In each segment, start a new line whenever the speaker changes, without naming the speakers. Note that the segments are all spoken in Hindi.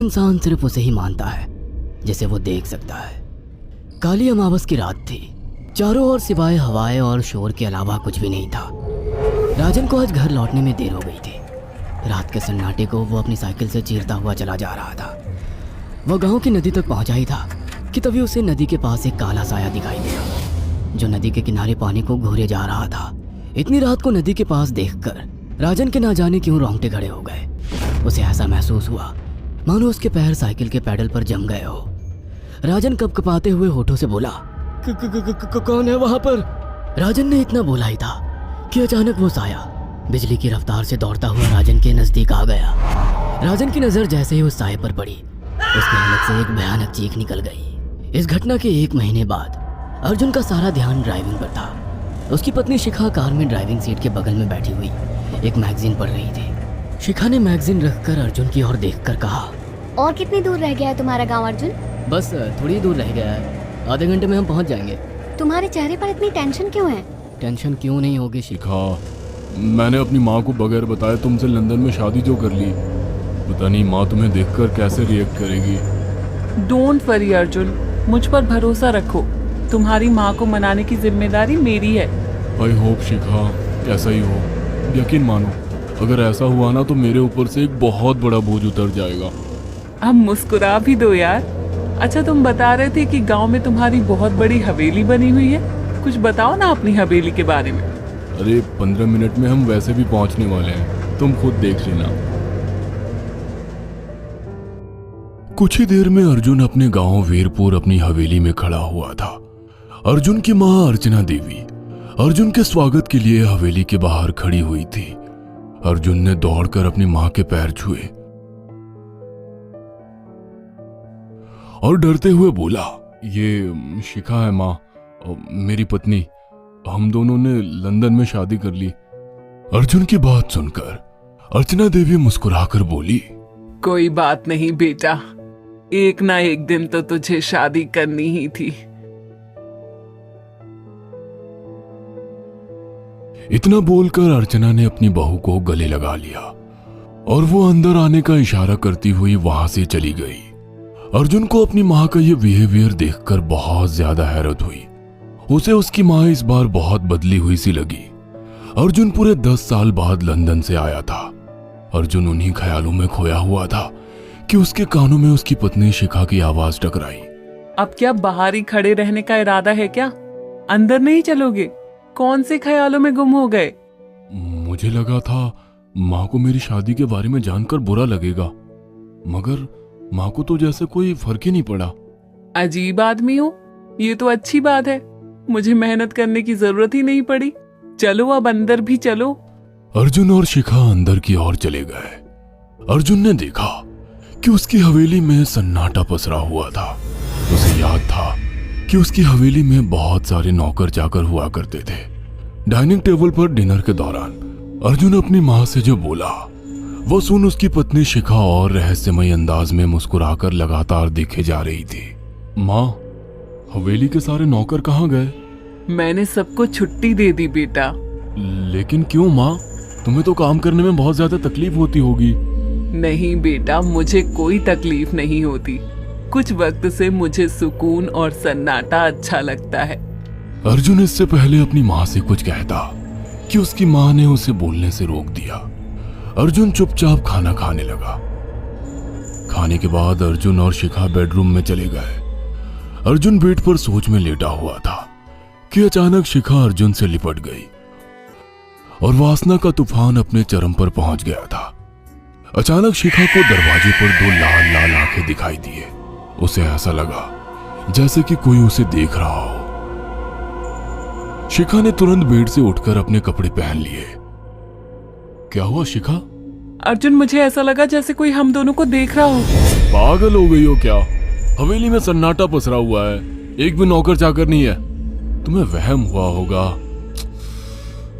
इंसान सिर्फ उसे ही मानता है जिसे वो देख सकता है। काली अमावस की रात थी। चारों ओर सिवाय हवाएं और शोर के अलावा कुछ भी नहीं था। राजन को आज घर लौटने में देर हो गई थी। रात के सन्नाटे को वो अपनी साइकिल से चीरता हुआ चला जा रहा था। वह गांव की नदी तक पहुंचा ही था कि तभी उसे नदी के पास एक काला साया दिखाई दिया जो नदी के किनारे पानी को घूरे जा रहा था। इतनी रात को नदी के पास देखकर राजन के ना जाने क्यों रोंगटे खड़े हो गए। उसे ऐसा महसूस हुआ मानो उसके पैर साइकिल के पैडल पर जम गए हो। राजन कपकपाते हुए होठों से बोला, कौन है वहां पर? राजन ने इतना बोला ही था कि अचानक वो साया बिजली की रफ्तार से दौड़ता हुआ राजन के नजदीक आ गया। राजन की नजर जैसे ही उस साए पर पड़ी, उसके हलक से एक भयानक चीख निकल गई। इस घटना के 1 महीने बाद अर्जुन का सारा ध्यान ड्राइविंग पर था। उसकी पत्नी शिखा कार में ड्राइविंग सीट के बगल में बैठी हुई एक मैगजीन पढ़ रही थी। शिखा ने मैगजीन रखकर अर्जुन की ओर देखकर कहा,
और कितनी दूर रह गया है तुम्हारा गांव अर्जुन?
बस थोड़ी दूर रह गया है, आधे घंटे में हम पहुंच जाएंगे।
तुम्हारे चेहरे पर इतनी टेंशन क्यों है?
टेंशन क्यों नहीं होगी शिखा?
मैंने अपनी माँ को बगैर बताए तुमसे लंदन में शादी जो कर ली। पता नहीं माँ तुम्हें देखकर कैसे रिएक्ट करेगी।
डोंट वरी अर्जुन, मुझ पर भरोसा रखो। तुम्हारी माँ को मनाने की जिम्मेदारी मेरी है।
आई होप शिखा ऐसा ही हो। यकीन मानो अगर ऐसा हुआ ना तो मेरे ऊपर से एक बहुत बड़ा बोझ उतर जाएगा।
अब मुस्कुरा भी दो यार। अच्छा, तुम बता रहे थे कि गांव में तुम्हारी बहुत बड़ी हवेली बनी हुई है। कुछ बताओ ना अपनी हवेली के बारे में।
अरे 15 मिनट में हम वैसे भी पहुंचने वाले हैं, तुम खुद देख लेना। कुछ ही देर में अर्जुन अपने गांव वीरपुर अपनी हवेली में खड़ा हुआ था। अर्जुन की मां अर्चना देवी अर्जुन के स्वागत के लिए हवेली के बाहर खड़ी हुई थी। अर्जुन ने दौड़कर अपनी मां के पैर छुए और डरते हुए बोला, ये शिखा है मां, मेरी पत्नी। हम दोनों ने लंदन में शादी कर ली। अर्जुन की बात सुनकर अर्चना देवी मुस्कुराकर बोली,
कोई बात नहीं बेटा, एक ना एक दिन तो तुझे शादी करनी ही थी।
इतना बोलकर अर्चना ने अपनी बहू को गले लगा लिया और वो अंदर आने का इशारा करती हुई वहां से चली गई। अर्जुन को अपनी मां का ये बिहेवियर देखकर बहुत ज्यादा हैरत हुई। उसे उसकी मां इस बार बहुत बदली हुई सी लगी। अर्जुन पूरे 10 साल बाद लंदन से आया था। अर्जुन उन्हीं ख्यालों में खोया हुआ था कि उसके कानों में उसकी पत्नी शिखा की आवाज टकराई।
अब क्या बाहर ही खड़े रहने का इरादा है क्या? अंदर नहीं चलोगे? कौन से ख्यालों में गुम हो गए?
मुझे लगा था माँ को मेरी शादी के बारे में जानकर बुरा लगेगा, मगर माँ को तो जैसे कोई फर्क ही नहीं पड़ा।
अजीब आदमी हो, ये तो अच्छी बात है। मुझे मेहनत करने की जरूरत ही नहीं पड़ी। चलो अब अंदर भी चलो।
अर्जुन और शिखा अंदर की ओर चले गए। अर्जुन ने देखा कि उसकी हवेली में सन्नाटा पसरा हुआ था। उसे याद था कि उसकी हवेली में बहुत सारे नौकर चाकर हुआ करते थे। डाइनिंग टेबल पर डिनर के दौरान अर्जुन अपनी माँ से जो बोला वो सुन उसकी पत्नी शिखा और रहस्यमय अंदाज में मुस्कुराकर लगातार देखे जा रही थी। माँ, हवेली के सारे नौकर कहाँ गए?
मैंने सबको छुट्टी दे दी बेटा।
लेकिन क्यों माँ? तुम्हें तो काम करने में बहुत ज्यादा तकलीफ होती होगी।
नहीं बेटा, मुझे कोई तकलीफ नहीं होती। कुछ वक्त से मुझे सुकून और सन्नाटा अच्छा लगता है।
अर्जुन इससे पहले अपनी माँ से कुछ कहता कि उसकी माँ ने उसे बोलने से रोक दिया। अर्जुन चुपचाप खाना खाने लगा। खाने के बाद अर्जुन और शिखा बेडरूम में चले गए। अर्जुन बेड पर सोच में लेटा हुआ था कि अचानक शिखा अर्जुन से लिपट गई और वासना का तूफान अपने चरम पर पहुंच गया था। अचानक शिखा को दरवाजे पर 2 लाल लाल आंखें दिखाई दिए। उसे ऐसा लगा जैसे कि कोई उसे देख रहा हो। शिखा ने तुरंत बेड से उठकर अपने कपड़े पहन लिए। क्या हुआ शिखा?
अर्जुन, मुझे ऐसा लगा जैसे कोई हम दोनों को देख रहा हो।
पागल हो गई हो क्या? हवेली में सन्नाटा पसरा हुआ है, एक भी नौकर चाकर नहीं है। तुम्हें वहम हुआ होगा।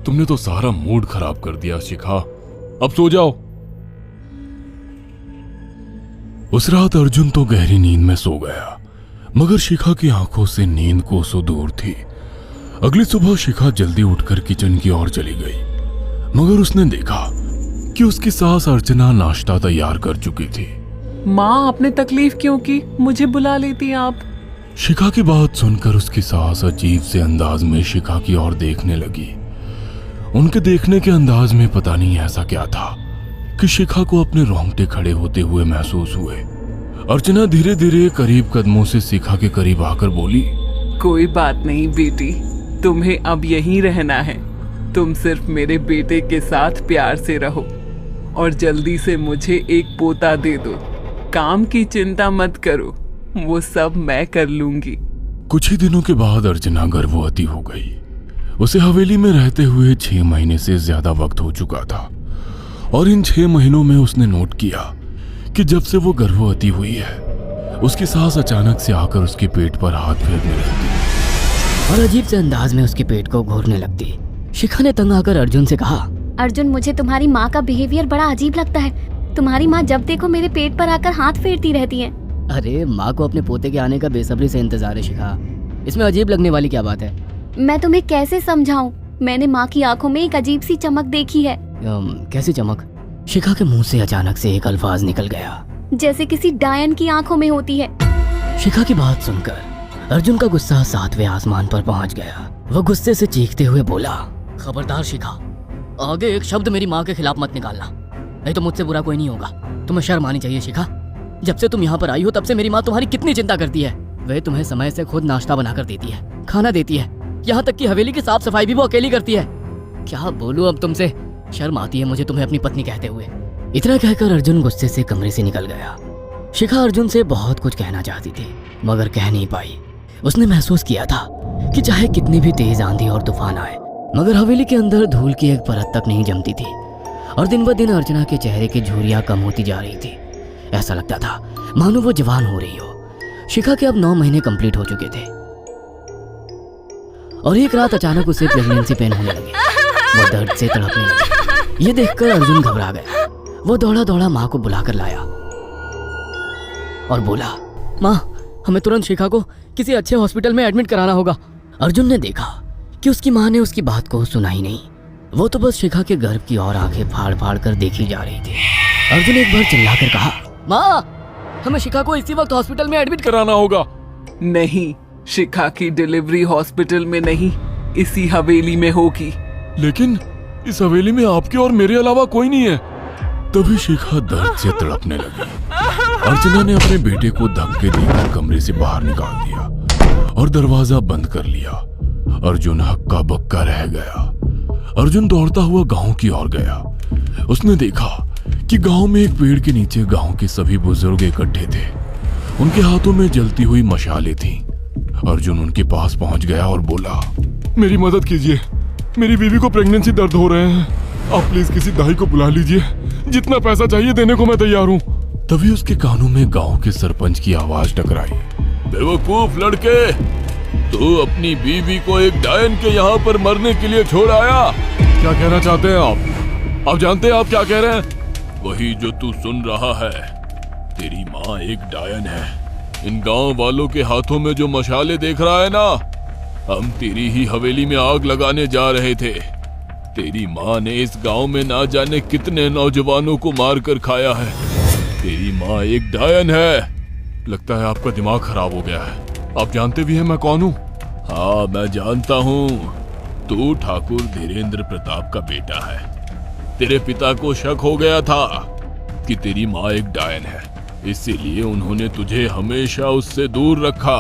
तुमने तो सारा मूड खराब कर दिया शिखा। अब सो जाओ। उस रात अर्जुन तो गहरी नींद में सो गया, मगर शिखा की आंखों से नींद कोसों दूर थी। अगली सुबह शिखा जल्दी उठकर किचन की ओर चली गई, मगर उसने देखा कि उसकी सास अर्चना नाश्ता तैयार कर चुकी थी।
माँ आपने तकलीफ क्यों की? मुझे बुला लेती आप।
शिखा की बात सुनकर उसकी सास अजीब से अंदाज में शिखा की ओर देखने लगी। उनके देखने के अंदाज में पता नहीं ऐसा क्या था कि शिखा को अपने रोंगटे खड़े होते हुए महसूस हुए। अर्चना धीरे धीरे करीब कदमों से शिखा के करीब आकर बोली,
कोई बात नहीं बेटी, तुम्हें अब यहीं रहना है। तुम सिर्फ मेरे बेटे के साथ प्यार से रहो और जल्दी से मुझे एक पोता दे दो। काम की चिंता मत करो, वो सब मैं कर लूंगी।
कुछ ही दिनों के बाद अर्चना गर्भवती हो गई। उसे हवेली में रहते हुए 6 महीने से ज्यादा वक्त हो चुका था और इन 6 महीनों में उसने नोट किया कि जब से वो गर्भवती हुई है उसकी सास अचानक से आकर उसके पेट पर हाथ फेरने लगती
और अजीब से अंदाज में उसके पेट को घूरने लगती। शिखा ने तंग आकर अर्जुन से कहा,
अर्जुन, मुझे तुम्हारी माँ का बिहेवियर बड़ा अजीब लगता है। तुम्हारी माँ जब देखो मेरे पेट पर आकर हाथ फेरती रहती है।
अरे माँ को अपने पोते के आने का बेसब्री से इंतजार है शिखा, इसमें अजीब लगने वाली क्या बात है?
मैं तुम्हें कैसे समझाऊं? मैंने माँ की आंखों में एक अजीब सी चमक देखी है।
कैसी चमक? शिखा के मुंह से अचानक से एक अल्फाज निकल गया,
जैसे किसी डायन की आंखों में होती है।
शिखा की बात सुनकर अर्जुन का गुस्सा 7वें आसमान पर पहुंच गया। वह गुस्से से चीखते हुए बोला, खबरदार शिखा, आगे एक शब्द मेरी माँ के खिलाफ मत निकालना, नहीं तो मुझसे बुरा कोई नहीं होगा। तुम्हें शर्म आनी चाहिए शिखा। जब से तुम यहाँ पर आई हो तब से मेरी माँ तुम्हारी कितनी चिंता करती है। वह तुम्हें समय से खुद नाश्ता बनाकर देती है, खाना देती है, यहाँ तक कि हवेली की साफ सफाई भी वो अकेली करती है। क्या बोलूं अब तुमसे, शर्म आती है मुझे तुम्हें अपनी पत्नी कहते हुए। इतना कहकर अर्जुन गुस्से से कमरे से निकल गया। शिखा अर्जुन से बहुत कुछ कहना चाहती थी मगर कह नहीं पाई। उसने महसूस किया था कि चाहे कितनी भी तेज आंधी और तूफान आए मगर हवेली के अंदर धूल की एक परत तक नहीं जमती थी और दिन ब दिन अर्चना के चेहरे की झुर्रियां कम होती जा रही थी। ऐसा लगता था मानो वो जवान हो रही हो। शिखा के अब 9 महीने कंप्लीट हो चुके थे और एक रात अचानक उसे प्रेगनेंसी पेन होने लगे। वो दर्द से तड़पने लगी। ये देखकर अर्जुन घबरा गया। वो दौड़ा दौड़ा माँ को बुलाकर लाया और बोला, माँ, हमें तुरंत शिखा को किसी अच्छे हॉस्पिटल में एडमिट कराना होगा। अर्जुन ने देखा कि उसकी माँ ने उसकी बात को सुना ही नहीं। वो तो बस शिखा के गर्भ की ओर आंखें फाड़ फाड़ कर देखी जा रही थी। अर्जुन एक बार चिल्लाकर कहा, माँ, हमें शिखा को इसी वक्त हॉस्पिटल में एडमिट कराना होगा।
नहीं, शिखा की डिलीवरी हॉस्पिटल में नहीं, इसी हवेली में होगी।
लेकिन इस हवेली में आपके और मेरे अलावा कोई नहीं है। तभी शिखा दर्द से तड़पने लगी। अर्चना ने अपने बेटे को धक्के देकर कमरे से बाहर निकाल दिया और दरवाजा बंद कर लिया। अर्जुन हक्का बक्का रह गया। अर्जुन दौड़ता हुआ गांव की ओर गया। उसने देखा कि गांव में एक पेड़ के नीचे गांव के सभी बुजुर्ग इकट्ठे थे। उनके हाथों में जलती हुई मशालें थीं। अर्जुन उनके पास पहुंच गया और बोला, मेरी मदद कीजिए, मेरी बीवी को प्रेगनेंसी दर्द हो रहे हैं। आप प्लीज किसी दाई को बुला लीजिए, जितना पैसा चाहिए देने को मैं तैयार हूँ। तभी उसके कानों में गांव के सरपंच की आवाज टकराई, बेवकूफ लड़के, तू अपनी बीवी को एक डायन के यहाँ पर मरने के लिए छोड़ आया। क्या कहना चाहते हैं आप? आप जानते हैं आप क्या कह रहे हैं? वही जो तू सुन रहा है। तेरी माँ एक डायन है। इन गांव वालों के हाथों में जो मशाले देख रहा है ना, हम तेरी ही हवेली में आग लगाने जा रहे थे। तेरी माँ ने इस गांव में ना जाने कितने नौजवानों को मार कर खाया है। तेरी माँ एक डायन है। लगता है आपका दिमाग खराब हो गया है। आप जानते भी हैं मैं कौन हूँ? हाँ, मैं जानता हूँ। तू ठाकुर धीरेन्द्र प्रताप का बेटा है। तेरे पिता को शक हो गया था कि तेरी माँ एक डायन है, इसीलिए उन्होंने तुझे हमेशा उससे दूर रखा।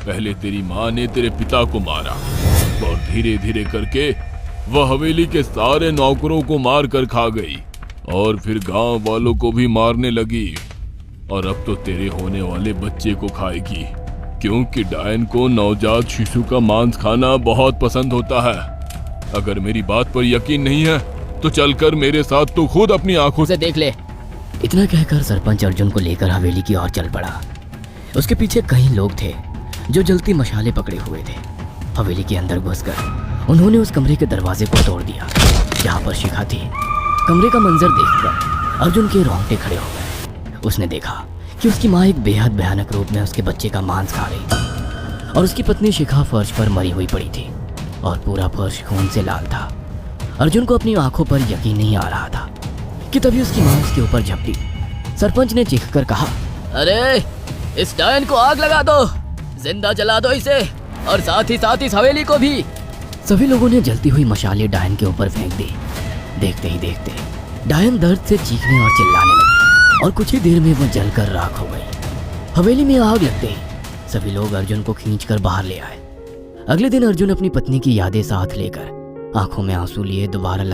पहले तेरी माँ ने तेरे पिता को मारा और धीरे धीरे करके वह हवेली के सारे नौकरों को मार कर खा गई और फिर गांव वालों को भी मारने लगी। और अब तो तेरे होने वाले बच्चे को खाएगी, क्योंकि डायन को नवजात शिशु का मांस खाना बहुत पसंद होता है। अगर मेरी बात पर यकीन नहीं है तो चलकर मेरे साथ तो खुद अपनी आंखों
से देख ले। इतना कहकर सरपंच अर्जुन को लेकर हवेली की ओर चल पड़ा। उसके पीछे कई लोग थे जो जलती मशाले पकड़े हुए थे। हवेली के अंदर घुसकर उन्होंने उस कमरे के दरवाजे को तोड़ दिया जहाँ पर शिखा थी। कमरे का मंजर देखकर अर्जुन के रोंगटे खड़े हो गए। उसने देखा कि उसकी माँ एक बेहद भयानक रूप में उसके बच्चे का मांस खा रही थी और उसकी पत्नी शिखा फर्श पर मरी हुई पड़ी थी और पूरा फर्श खून से लाल था। अर्जुन को अपनी आंखों पर यकीन नहीं आ रहा था कि तभी उसकी माँ उसके ऊपर झपटी। सरपंच ने चीखकर कहा, अरे इस डायन को आग लगा दो, जिंदा जला दो इसे, और साथ ही इस हवेली को भी। सभी लोगों ने जलती हुई मशालें डायन के ऊपर फेंक दी। देखते ही देखते डायन दर्द से चीखने और चिल्लाने लगी और कुछ ही देर में वो जलकर राख हो गई। हवेली में आग लगते ही सभी लोग अर्जुन को खींचकर बाहर ले आए। अगले दिन अर्जुन अपनी पत्नी की यादें साथ लेकर आंखों में आंसू लिए दोबारा लंदन